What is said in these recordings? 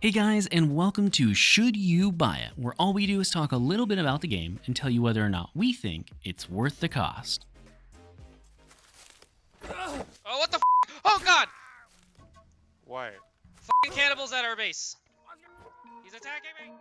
Hey guys, and welcome to Should You Buy It, where all we do is talk a little bit about the game and tell you whether or not we think it's worth the cost. Oh, what the f? Oh god! Why? Fucking cannibals at our base. He's attacking me!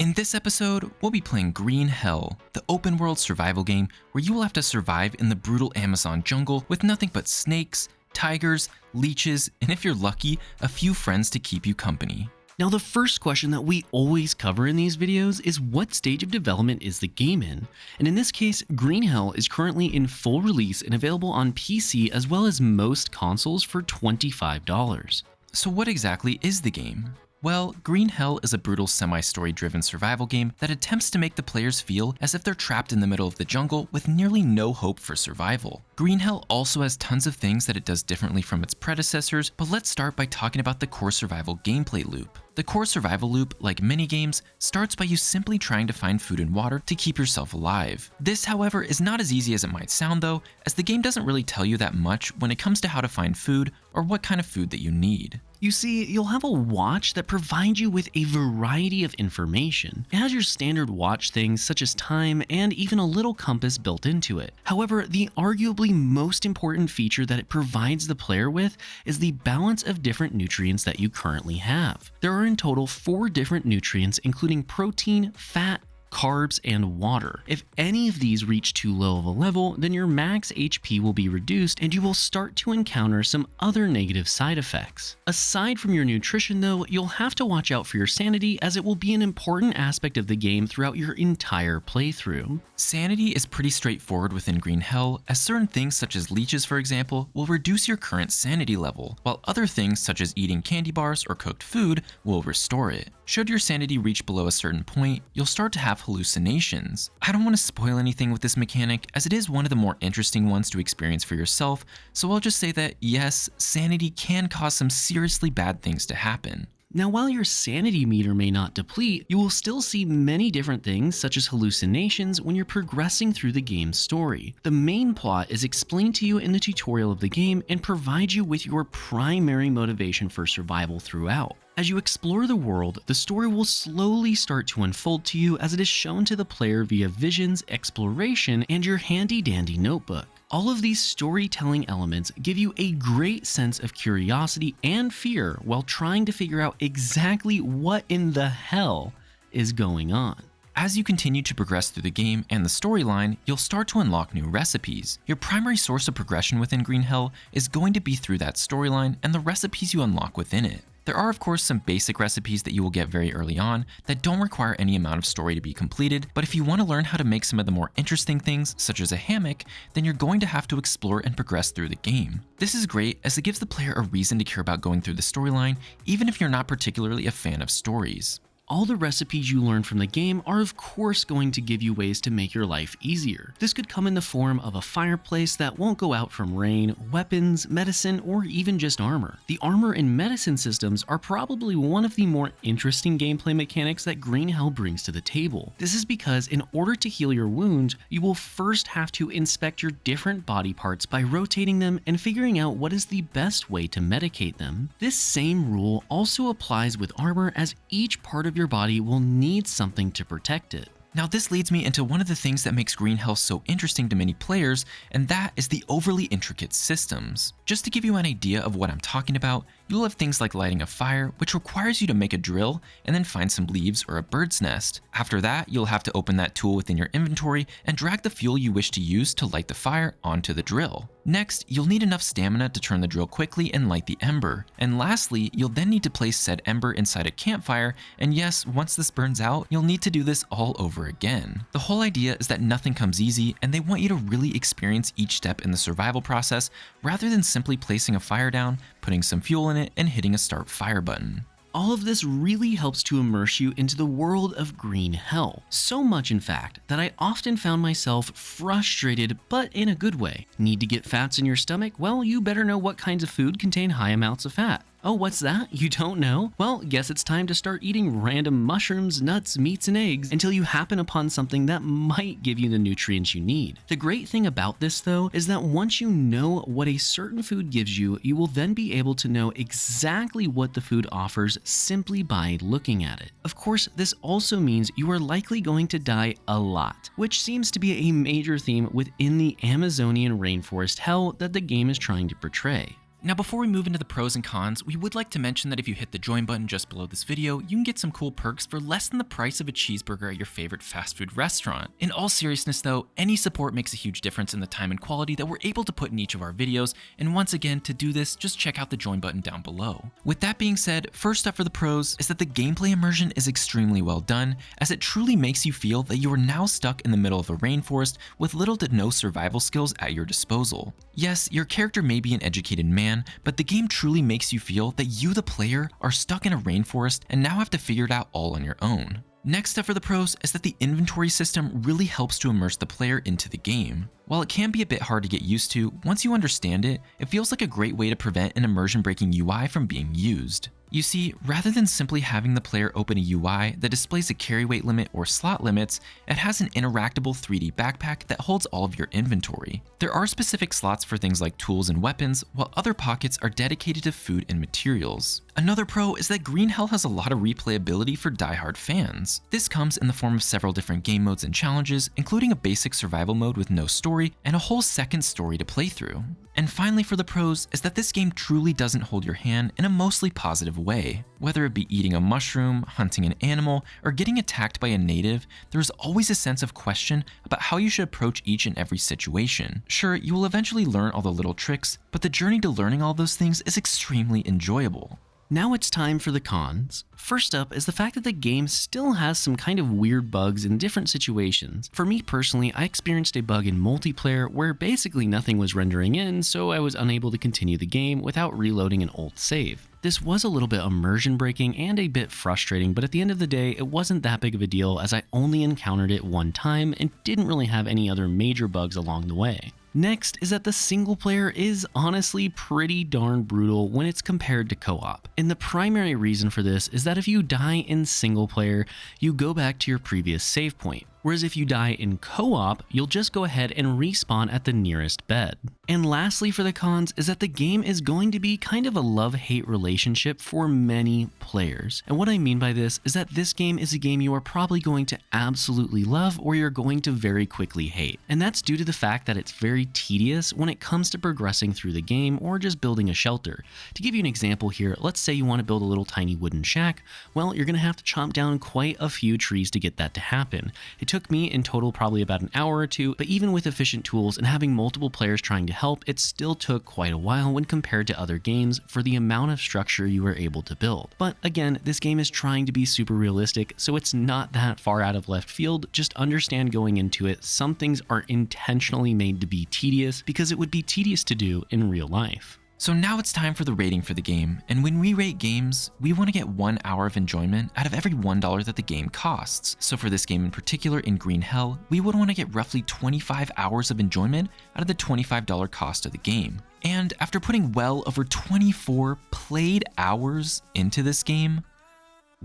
In this episode, we'll be playing Green Hell, the open-world survival game where you will have to survive in the brutal Amazon jungle with nothing but snakes, tigers, leeches, and if you're lucky, a few friends to keep you company. Now, the first question that we always cover in these videos is what stage of development is the game in? And in this case, Green Hell is currently in full release and available on PC as well as most consoles for $25. So what exactly is the game? Well, Green Hell is a brutal semi-story driven survival game that attempts to make the players feel as if they're trapped in the middle of the jungle with nearly no hope for survival. Green Hell also has tons of things that it does differently from its predecessors, but let's start by talking about the core survival gameplay loop. The core survival loop, like many games, starts by you simply trying to find food and water to keep yourself alive. This, however, is not as easy as it might sound though, as the game doesn't really tell you that much when it comes to how to find food or what kind of food that you need. You see, you'll have a watch that provides you with a variety of information. It has your standard watch things such as time and even a little compass built into it. However, the arguably most important feature that it provides the player with is the balance of different nutrients that you currently have. There are in total 4 different nutrients, including protein, fat, carbs, and water. If any of these reach too low of a level, then your max HP will be reduced and you will start to encounter some other negative side effects. Aside from your nutrition though, you'll have to watch out for your sanity as it will be an important aspect of the game throughout your entire playthrough. Sanity is pretty straightforward within Green Hell, as certain things such as leeches, for example, will reduce your current sanity level, while other things such as eating candy bars or cooked food will restore it. Should your sanity reach below a certain point, you'll start to have hallucinations. I don't want to spoil anything with this mechanic, as it is one of the more interesting ones to experience for yourself, so I'll just say that yes, sanity can cause some seriously bad things to happen. Now, while your sanity meter may not deplete, you will still see many different things such as hallucinations when you're progressing through the game's story. The main plot is explained to you in the tutorial of the game and provides you with your primary motivation for survival throughout. As you explore the world, the story will slowly start to unfold to you as it is shown to the player via visions, exploration, and your handy-dandy notebook. All of these storytelling elements give you a great sense of curiosity and fear while trying to figure out exactly what in the hell is going on. As you continue to progress through the game and the storyline, you'll start to unlock new recipes. Your primary source of progression within Green Hell is going to be through that storyline and the recipes you unlock within it. There are of course some basic recipes that you will get very early on that don't require any amount of story to be completed, but if you want to learn how to make some of the more interesting things, such as a hammock, then you're going to have to explore and progress through the game. This is great as it gives the player a reason to care about going through the storyline, even if you're not particularly a fan of stories. All the recipes you learn from the game are of course going to give you ways to make your life easier. This could come in the form of a fireplace that won't go out from rain, weapons, medicine, or even just armor. The armor and medicine systems are probably one of the more interesting gameplay mechanics that Green Hell brings to the table. This is because in order to heal your wounds, you will first have to inspect your different body parts by rotating them and figuring out what is the best way to medicate them. This same rule also applies with armor, as each part of your body will need something to protect it. Now this leads me into one of the things that makes Green Hell so interesting to many players, and that is the overly intricate systems. Just to give you an idea of what I'm talking about, you'll have things like lighting a fire, which requires you to make a drill and then find some leaves or a bird's nest. After that, you'll have to open that tool within your inventory and drag the fuel you wish to use to light the fire onto the drill. Next, you'll need enough stamina to turn the drill quickly and light the ember. And lastly, you'll then need to place said ember inside a campfire, and yes, once this burns out, you'll need to do this all over again. The whole idea is that nothing comes easy, and they want you to really experience each step in the survival process rather than simply placing a fire down, putting some fuel in it, and hitting a start fire button. All of this really helps to immerse you into the world of Green Hell. So much, in fact, that I often found myself frustrated, but in a good way. Need to get fats in your stomach? Well, you better know what kinds of food contain high amounts of fat. Oh, what's that? You don't know? Well, guess it's time to start eating random mushrooms, nuts, meats, and eggs until you happen upon something that might give you the nutrients you need. The great thing about this, though, is that once you know what a certain food gives you, you will then be able to know exactly what the food offers simply by looking at it. Of course, this also means you are likely going to die a lot, which seems to be a major theme within the Amazonian rainforest hell that the game is trying to portray. Now before we move into the pros and cons, we would like to mention that if you hit the join button just below this video, you can get some cool perks for less than the price of a cheeseburger at your favorite fast food restaurant. In all seriousness though, any support makes a huge difference in the time and quality that we're able to put in each of our videos, and once again, to do this, just check out the join button down below. With that being said, first up for the pros is that the gameplay immersion is extremely well done, as it truly makes you feel that you are now stuck in the middle of a rainforest with little to no survival skills at your disposal. Yes, your character may be an educated man, but the game truly makes you feel that you, the player, are stuck in a rainforest and now have to figure it out all on your own. Next up for the pros is that the inventory system really helps to immerse the player into the game. While it can be a bit hard to get used to, once you understand it, it feels like a great way to prevent an immersion-breaking UI from being used. You see, rather than simply having the player open a UI that displays a carry weight limit or slot limits, it has an interactable 3D backpack that holds all of your inventory. There are specific slots for things like tools and weapons, while other pockets are dedicated to food and materials. Another pro is that Green Hell has a lot of replayability for diehard fans. This comes in the form of several different game modes and challenges, including a basic survival mode with no story, and a whole second story to play through. And finally for the pros is that this game truly doesn't hold your hand in a mostly positive way. Whether it be eating a mushroom, hunting an animal, or getting attacked by a native, there is always a sense of question about how you should approach each and every situation. Sure, you will eventually learn all the little tricks, but the journey to learning all those things is extremely enjoyable. Now it's time for the cons. First up is the fact that the game still has some kind of weird bugs in different situations. For me personally, I experienced a bug in multiplayer where basically nothing was rendering in, so I was unable to continue the game without reloading an old save. This was a little bit immersion breaking and a bit frustrating, but at the end of the day, it wasn't that big of a deal as I only encountered it one time and didn't really have any other major bugs along the way. Next is that the single player is honestly pretty darn brutal when it's compared to co-op. And the primary reason for this is that if you die in single player, you go back to your previous save point. Whereas if you die in co-op, you'll just go ahead and respawn at the nearest bed. And lastly for the cons is that the game is going to be kind of a love-hate relationship for many players. And what I mean by this is that this game is a game you are probably going to absolutely love or you're going to very quickly hate. And that's due to the fact that it's very tedious when it comes to progressing through the game or just building a shelter. To give you an example here, let's say you want to build a little tiny wooden shack. Well, you're going to have to chop down quite a few trees to get that to happen. It took me in total probably about an hour or two, but even with efficient tools and having multiple players trying to help, it still took quite a while when compared to other games for the amount of structure you were able to build. But again, this game is trying to be super realistic, so it's not that far out of left field. Just understand going into it, some things are intentionally made to be tedious because it would be tedious to do in real life. So now it's time for the rating for the game, and when we rate games, we want to get 1 hour of enjoyment out of every $1 that the game costs. So for this game in particular, in Green Hell, we would want to get roughly 25 hours of enjoyment out of the $25 cost of the game. And after putting well over 24 played hours into this game,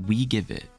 we give it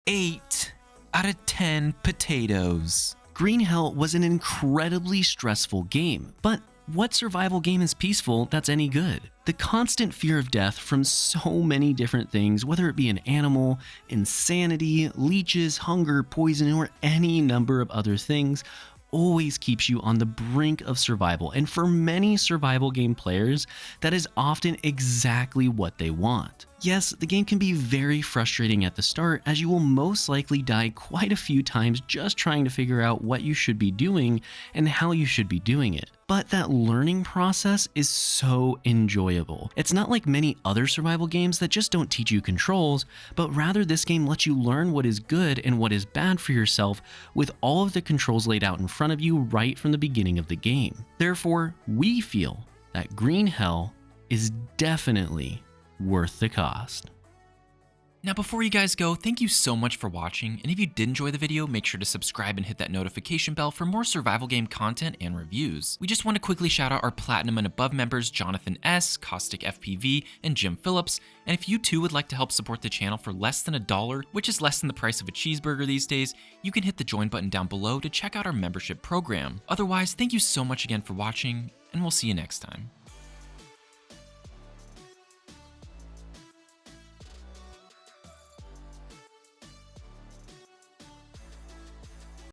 8 out of 10 potatoes. Green Hell was an incredibly stressful game, but what survival game is peaceful that's any good? The constant fear of death from so many different things, whether it be an animal, insanity, leeches, hunger, poison, or any number of other things, always keeps you on the brink of survival. And for many survival game players, that is often exactly what they want. Yes, the game can be very frustrating at the start, as you will most likely die quite a few times just trying to figure out what you should be doing and how you should be doing it. But that learning process is so enjoyable. It's not like many other survival games that just don't teach you controls, but rather this game lets you learn what is good and what is bad for yourself with all of the controls laid out in front of you right from the beginning of the game. Therefore, we feel that Green Hell is definitely worth the cost. Now before you guys go, thank you so much for watching, and if you did enjoy the video, make sure to subscribe and hit that notification bell for more survival game content and reviews. We just want to quickly shout out our Platinum and above members Jonathan S, Caustic FPV, and Jim Phillips, and if you too would like to help support the channel for less than $1, which is less than the price of a cheeseburger these days, you can hit the join button down below to check out our membership program. Otherwise, thank you so much again for watching, and we'll see you next time.